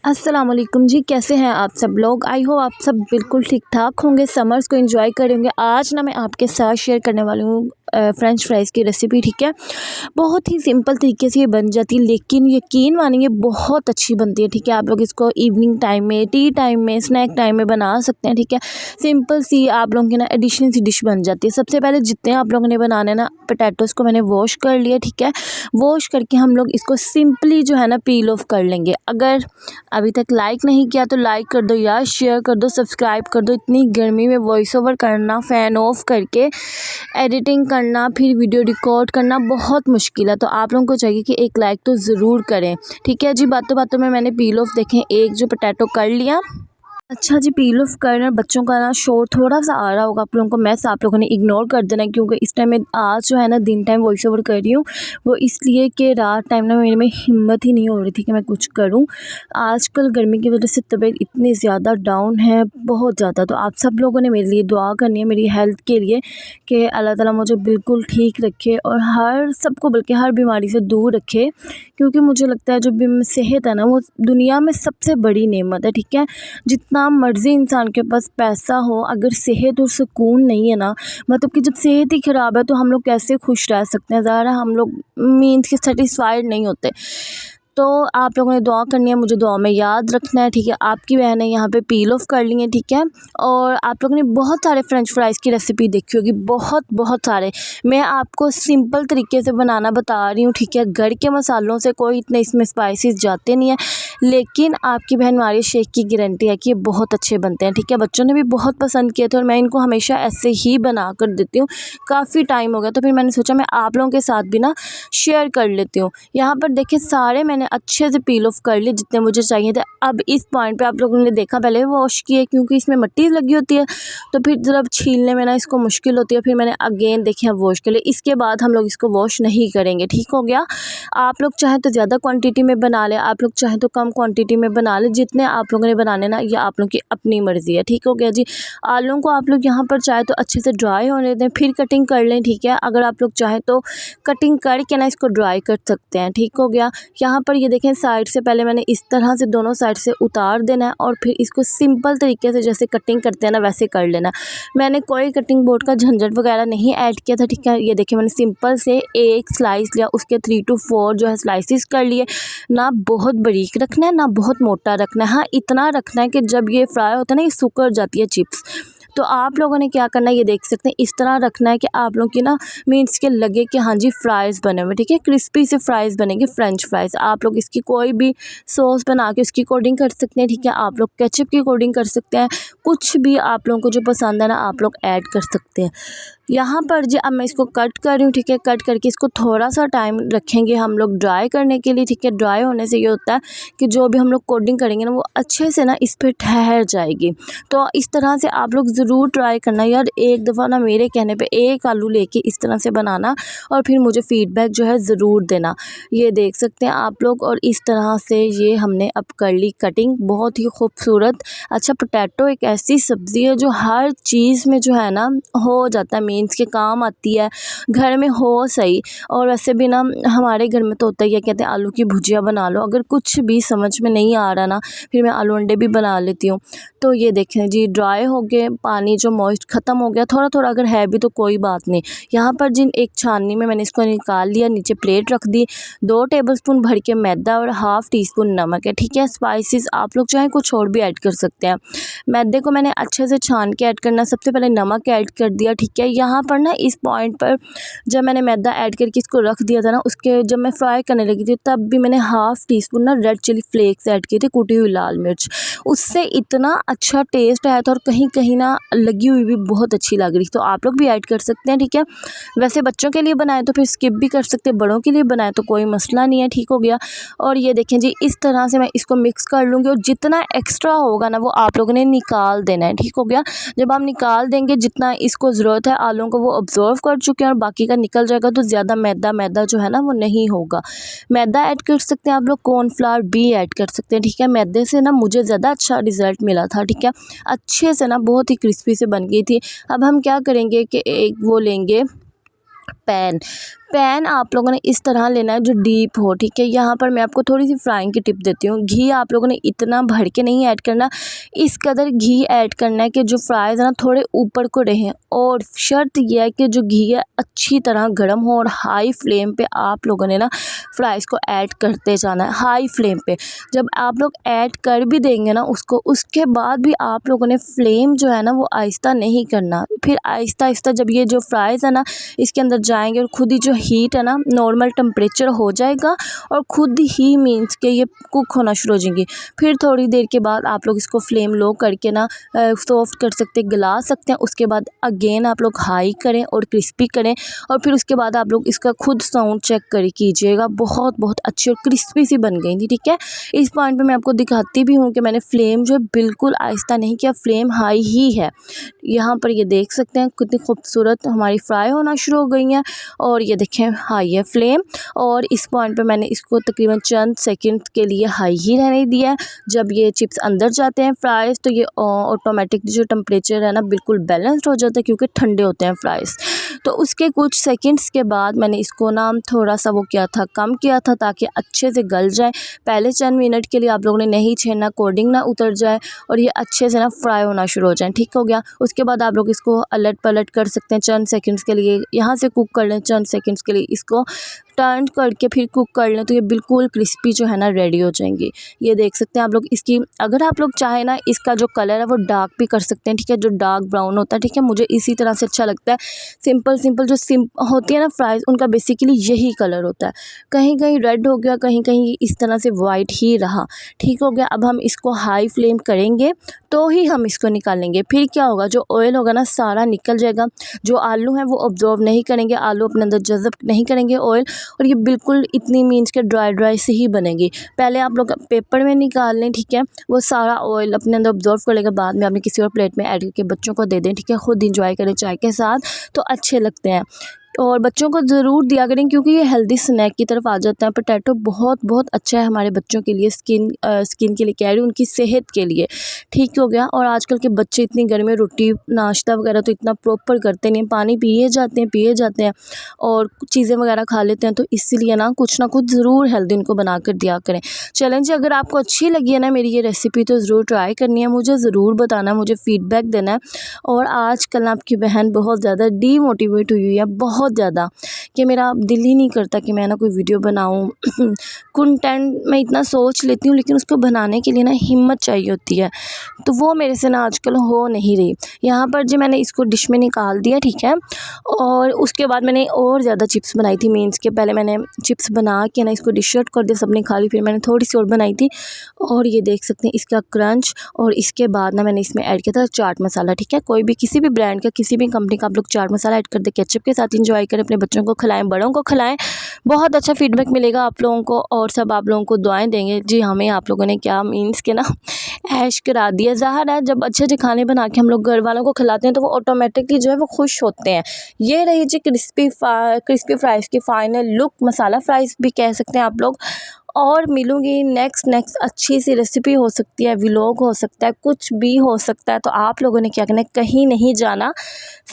अस्सलाम वालेकुम जी, कैसे हैं आप सब लोग। आई होप आप सब बिल्कुल ठीक ठाक होंगे, समर्स को एंजॉय करेंगे। आज ना मैं आपके साथ शेयर करने वाली हूँ फ्रेंच फ्राइज़ की रेसिपी। ठीक है, बहुत ही सिंपल तरीके से ये बन जाती है, लेकिन यकीन मानिए बहुत अच्छी बनती है। ठीक है, आप लोग इसको इवनिंग टाइम में, टी टाइम में, स्नैक टाइम में बना सकते हैं। ठीक है, सिंपल सी आप लोगों की ना एडिशनल सी डिश बन जाती है। सबसे पहले जितने आप लोगों ने बनाने ना, पोटैटोज़ को मैंने वॉश कर लिया। ठीक है, वॉश करके हम लोग इसको सिंपली जो है ना पील ऑफ कर लेंगे। अगर अभी तक लाइक नहीं किया तो लाइक कर दो यार, शेयर कर दो, सब्सक्राइब कर दो। इतनी गर्मी में वॉइस ओवर करना, फ़ैन ऑफ करके एडिटिंग करना, फिर वीडियो रिकॉर्ड करना बहुत मुश्किल है। तो आप लोगों को चाहिए कि एक लाइक तो ज़रूर करें। ठीक है जी, बातों बातों में मैंने पील ऑफ देखें एक जो पोटैटो कर लिया। अच्छा जी, पील ऑफ करना। बच्चों का ना शोर थोड़ा सा आ रहा होगा आप लोगों को, मैथ्स आप लोगों ने इग्नोर कर देना, क्योंकि इस टाइम में आज जो है ना दिन टाइम वॉइस ओवर कर रही हूँ, वो इसलिए कि रात टाइम ना मेरे में हिम्मत ही नहीं हो रही थी कि मैं कुछ करूँ। आजकल गर्मी की वजह से तबीयत इतनी ज़्यादा डाउन है, बहुत ज़्यादा। तो आप सब लोगों ने मेरे लिए दुआ करनी है, मेरी हेल्थ के लिए, कि अल्लाह ताला मुझे बिल्कुल ठीक रखे और हर सबको बल्कि हर बीमारी से दूर रखे, क्योंकि मुझे लगता है जो भी सेहत है ना वो दुनिया में सबसे बड़ी नेमत है। ठीक है, जितना मर्ज़ी इंसान के पास पैसा हो, अगर सेहत और सुकून नहीं है ना, मतलब कि जब सेहत ही ख़राब है तो हम लोग कैसे खुश रह सकते हैं। ज़ाहिर है हम लोग मीन्स के सेटिस्फाइड नहीं होते। तो आप लोगों ने दुआ करनी है, मुझे दुआ में याद रखना है। ठीक है, आपकी बहन ने यहाँ पे पील ऑफ कर लिए। ठीक है, और आप लोगों ने बहुत सारे फ्रेंच फ्राइज़ की रेसिपी देखी होगी, बहुत बहुत सारे। मैं आपको सिंपल तरीके से बनाना बता रही हूँ। ठीक है, घर के मसालों से, कोई इतने इसमें स्पाइसेस जाते नहीं है, लेकिन आपकी बहन मारिया शेख की गारंटी है कि ये बहुत अच्छे बनते हैं। ठीक है, बच्चों ने भी बहुत पसंद किए थे और मैं इनको हमेशा ऐसे ही बना कर देती हूँ। काफ़ी टाइम हो गया तो फिर मैंने सोचा मैं आप लोगों के साथ भी ना शेयर कर लेती हूँ। यहाँ पर देखिए सारे मैंने अच्छे से पील ऑफ कर लिए जितने मुझे चाहिए थे। अब इस पॉइंट पे आप लोगों ने देखा, पहले वॉश किए क्योंकि इसमें मिट्टी लगी होती है, तो फिर जब छीलने में ना इसको मुश्किल होती है। फिर मैंने अगेन देखिए अब वॉश कर लिए। इसके बाद हम लोग इसको वॉश नहीं करेंगे। ठीक हो गया। आप लोग चाहे तो ज़्यादा क्वांटिटी में बना लें, आप लोग चाहे तो कम क्वांटिटी में बना लें। जितने आप लोगों ने बनाने ना, ये आप लोगों की अपनी मर्ज़ी है। ठीक हो गया जी। आलूओं को आप लोग यहाँ पर चाहे तो अच्छे से ड्राई होने दें, फिर कटिंग कर लें। ठीक है, अगर आप लोग चाहें तो कटिंग करके ना इसको ड्राई कर सकते हैं। ठीक हो गया। यहाँ पर ये देखें साइड से पहले मैंने इस तरह से दोनों साइड से उतार देना है और फिर इसको सिंपल तरीके से जैसे कटिंग करते हैं ना वैसे कर लेना। मैंने कोई कटिंग बोर्ड का झंझट वगैरह नहीं ऐड किया था। ठीक है, ये देखिए मैंने सिंपल से एक स्लाइस लिया, उसके 3 to 4 जो है स्लाइसिस कर लिए। ना बहुत बारीक रखना है ना बहुत मोटा रखना है, हाँ इतना रखना है कि जब ये फ्राई होता है ना ये सुकर जाती है चिप्स। तो आप लोगों ने क्या करना है, ये देख सकते हैं इस तरह रखना है कि आप लोग की ना मीन्स के लगे कि हाँ जी फ्राइज़ बने हुए। ठीक है, क्रिस्पी से फ्राइज़ बनेंगे, फ्रेंच फ्राइज़। आप लोग इसकी कोई भी सॉस बना के उसकी कोडिंग कर सकते हैं। ठीक है, आप लोग केचप की कोडिंग कर सकते हैं, कुछ भी आप लोगों को जो पसंद है ना आप लोग ऐड कर सकते हैं। यहाँ पर जी अब मैं इसको कट कर रही हूँ। ठीक है, कट करके इसको थोड़ा सा टाइम रखेंगे हम लोग ड्राई करने के लिए। ठीक है, ड्राई होने से ये होता है कि जो भी हम लोग कोडिंग करेंगे ना वो अच्छे से ना इस पर ठहर जाएगी। तो इस तरह से आप लोग ज़रूर ट्राई करना यार, एक दफ़ा ना मेरे कहने पे एक आलू लेके इस तरह से बनाना और फिर मुझे फ़ीडबैक जो है ज़रूर देना। ये देख सकते हैं आप लोग, और इस तरह से ये हमने अब कर ली कटिंग, बहुत ही खूबसूरत। अच्छा, पोटैटो एक ऐसी सब्ज़ी है जो हर चीज़ में जो है ना हो जाता है, मीन्स के काम आती है, घर में हो सही। और वैसे भी ना हमारे घर में तो होता ही है, कहते हैं आलू की भुजिया बना लो, अगर कुछ भी समझ में नहीं आ रहा ना फिर मैं आलू अंडे भी बना लेती हूँ। तो ये देखें जी ड्राई हो गए, पानी जो मॉइस्ट ख़त्म हो गया, थोड़ा थोड़ा अगर है भी तो कोई बात नहीं। यहाँ पर जिन एक छाननी में मैंने इसको निकाल लिया, नीचे प्लेट रख दी, 2 टेबलस्पून भर के मैदा और हाफ़ टी स्पून नमक है। ठीक है, स्पाइसेस आप लोग चाहें कुछ और भी ऐड कर सकते हैं। मैदे को मैंने अच्छे से छान के ऐड करना, सबसे पहले नमक ऐड कर दिया। ठीक है, यहाँ पर ना इस पॉइंट पर जब मैंने मैदा ऐड करके इसको रख दिया था ना, उसके जब मैं फ्राई करने लगी थी तब भी मैंने हाफ़ टी स्पून ना रेड चिली फ्लेक्स ऐड किए थे, कुटी हुई लाल मिर्च। उससे इतना अच्छा टेस्ट आया था और कहीं कहीं ना लगी हुई भी बहुत अच्छी लग रही, तो आप लोग भी ऐड कर सकते हैं। ठीक है, वैसे बच्चों के लिए बनाए तो फिर स्किप भी कर सकते हैं, बड़ों के लिए बनाए तो कोई मसला नहीं है। ठीक हो गया। और ये देखें जी इस तरह से मैं इसको मिक्स कर लूँगी और जितना एक्स्ट्रा होगा ना वो आप लोगों ने निकाल देना है। ठीक हो गया। जब आप निकाल देंगे, जितना इसको ज़रूरत है आलूओं को वो ऑब्जर्व कर चुके हैं और बाकी का निकल जाएगा, तो ज़्यादा मैदा जो है ना वो नहीं होगा। मैदा ऐड कर सकते हैं आप लोग, कॉर्नफ्लावर भी ऐड कर सकते हैं। ठीक है, मैदे से ना मुझे ज़्यादा अच्छा रिज़ल्ट मिला था। ठीक है, अच्छे से ना बहुत ही क्रिस्पी से बन गई थी। अब हम क्या करेंगे कि एक वो लेंगे पैन आप लोगों ने इस तरह लेना है जो डीप हो, ठीक है। यहाँ पर मैं आपको थोड़ी सी फ्राइंग की टिप देती हूँ। घी आप लोगों ने इतना भर के नहीं ऐड करना, इस कदर घी ऐड करना है कि जो फ्राइज़ है ना थोड़े ऊपर को रहें। और शर्त यह है कि जो घी है अच्छी तरह गर्म हो और हाई फ्लेम पे आप लोगों ने ना फ्राइज़ को ऐड करते जाना है, हाई फ्लेम पे। जब आप लोग ऐड कर भी देंगे ना उसको, उसके बाद भी आप लोगों ने फ्लेम जो है ना वो आहिस्ता नहीं करना। फिर आहिस्ता आहिस्ता जब ये जो फ्राइज़ है ना इसके अंदर जाएंगे और खुद ही जो हीट है ना नॉर्मल टेम्परेचर हो जाएगा और ख़ुद ही मीन्स के ये कुक होना शुरू हो जाएंगी। फिर थोड़ी देर के बाद आप लोग इसको फ्लेम लो करके ना सॉफ्ट कर सकते, गला सकते हैं। उसके बाद अगेन आप लोग हाई करें और क्रिस्पी करें और फिर उसके बाद आप लोग इसका खुद साउंड चेक कर कीजिएगा। बहुत बहुत अच्छी और क्रिस्पी सी बन गई थी, ठीक है। इस पॉइंट पे मैं आपको दिखाती भी हूँ कि मैंने फ्लेम जो है बिल्कुल आहिस्ता नहीं किया, फ्लेम हाई ही है। यहाँ पर ये देख सकते हैं कितनी खूबसूरत हमारी फ्राई होना शुरू हो गई हैं और ये देखें हाई है फ्लेम। और इस पॉइंट पे मैंने इसको तकरीबन चंद सेकंड के लिए हाई ही रहने दिया है। जब ये चिप्स अंदर जाते हैं फ्राइज़ तो ये ऑटोमेटिक जो टेम्परेचर है ना बिल्कुल बैलेंस्ड हो जाता है क्योंकि ठंडे होते हैं फ्राइज़। तो उसके कुछ सेकंड्स के बाद मैंने इसको ना थोड़ा सा वो किया था, कम किया था ताकि अच्छे से गल जाए। पहले चंद मिनट के लिए आप लोगों ने नहीं छेड़ना, कोटिंग ना उतर जाए और ये अच्छे से ना फ्राई होना शुरू हो जाए, ठीक हो गया। उसके बाद आप लोग इसको अलट पलट कर सकते हैं चंद सेकंड्स के लिए, यहाँ से कुक कर लें चंद सेकंड्स के लिए, इसको टर्न करके फिर कुक कर लें तो ये बिल्कुल क्रिस्पी जो है ना रेडी हो जाएंगी। ये देख सकते हैं आप लोग। इसकी अगर आप लोग चाहें ना इसका जो कलर है वो डार्क भी कर सकते हैं, ठीक है, जो डार्क ब्राउन होता है, ठीक है। मुझे इसी तरह से अच्छा लगता है। सिंपल सिंपल जो होती है ना फ्राइज़ उनका बेसिकली यही कलर होता है। कहीं कहीं रेड हो गया, कहीं कहीं इस तरह से वाइट ही रहा, ठीक हो गया। अब हम इसको हाई फ्लेम करेंगे तो ही हम इसको निकालेंगे। फिर क्या होगा, जो ऑयल होगा ना सारा निकल जाएगा। जो आलू हैं वो ऑब्जॉर्व नहीं करेंगे, आलू अपने अंदर जज़ब नहीं करेंगे ऑयल, और ये बिल्कुल इतनी मीन्स के ड्राई ड्राई से ही बनेगी। पहले आप लोग पेपर में निकाल लें, ठीक है, वो सारा ऑयल अपने अंदर ऑब्जॉर्व कर लेगा। बाद में आपने किसी और प्लेट में ऐड करके बच्चों को दे दें, ठीक है, खुद इंजॉय करें चाय के साथ तो अच्छे लगते हैं। और बच्चों को ज़रूर दिया करें क्योंकि ये हेल्दी स्नैक की तरफ आ जाता है। पोटैटो बहुत बहुत अच्छा है हमारे बच्चों के लिए, स्किन के लिए कह रही हूँ, उनकी सेहत के लिए, ठीक हो गया। और आजकल के बच्चे इतनी गर्मी में रोटी नाश्ता वगैरह तो इतना प्रॉपर करते नहीं, पानी पिए जाते हैं और चीज़ें वगैरह खा लेते हैं। तो इसीलिए ना कुछ ज़रूर हेल्दी उनको बना कर दिया करें। चैलेंज अगर आपको अच्छी लगी है ना मेरी ये रेसिपी तो ज़रूर ट्राई करनी है, मुझे ज़रूर बताना, मुझे फ़ीडबैक देना है। और आजकल आपकी बहन बहुत ज़्यादा डीमोटिवेट हुई है, बहुत ज़्यादा, कि मेरा दिल ही नहीं करता कि मैं ना कोई वीडियो बनाऊं। कंटेंट मैं इतना सोच लेती हूँ लेकिन उसको बनाने के लिए ना हिम्मत चाहिए होती है, तो वो मेरे से ना आजकल हो नहीं रही। यहाँ पर जी मैंने इसको डिश में निकाल दिया, ठीक है। और उसके बाद मैंने और ज़्यादा चिप्स बनाई थी, मीन्स के पहले मैंने चिप्स बना के ना इसको डिश आउट कर दिया, सबने खा ली। फिर मैंने थोड़ी सी और बनाई थी और ये देख सकते हैं इसका क्रंच। और इसके बाद ना मैंने इसमें ऐड किया था चाट मसाला, ठीक है। कोई भी किसी भी ब्रांड का, किसी भी कंपनी का आप लोग चाट मसाला ऐड कर दे, केचप के साथ इंजॉय करें, अपने बच्चों को खिलाएं, बड़ों को खिलाएं। बहुत अच्छा फीडबैक मिलेगा आप लोगों को और सब आप लोगों को दुआएं देंगे। जी हमें आप लोगों ने क्या मीन्स के ना ऐश करा दिया। ज़ाहिर है जब अच्छे अच्छे खाने बना के हम लोग घर वालों को खिलाते हैं तो वो ऑटोमेटिकली जो है वो खुश होते हैं। ये रही जी क्रिस्पी फ्राइज़ की फ़ाइनल लुक, मसाला फ्राइज़ भी कह सकते हैं आप लोग। और मिलूँगी नेक्स्ट अच्छी सी रेसिपी, हो सकती है व्लॉग, हो सकता है कुछ भी हो सकता है। तो आप लोगों ने क्या करना है, कहीं नहीं जाना,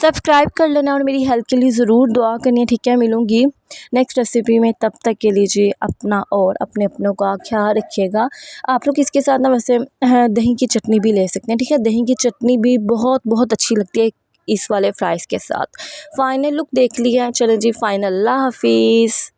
सब्सक्राइब कर लेना और मेरी हेल्प के लिए ज़रूर दुआ करनी है, ठीक है। मिलूँगी नेक्स्ट रेसिपी में, तब तक के लिए जी अपना और अपने अपनों का ख्याल रखिएगा। आप लोग इसके साथ ना वैसे दही की चटनी भी ले सकते हैं, ठीक है। दही की चटनी भी बहुत बहुत अच्छी लगती है इस वाले फ्राइज़ के साथ। फ़ाइनल लुक देख लिया, चलो जी फ़ाइनल, अल्लाह हाफिज़।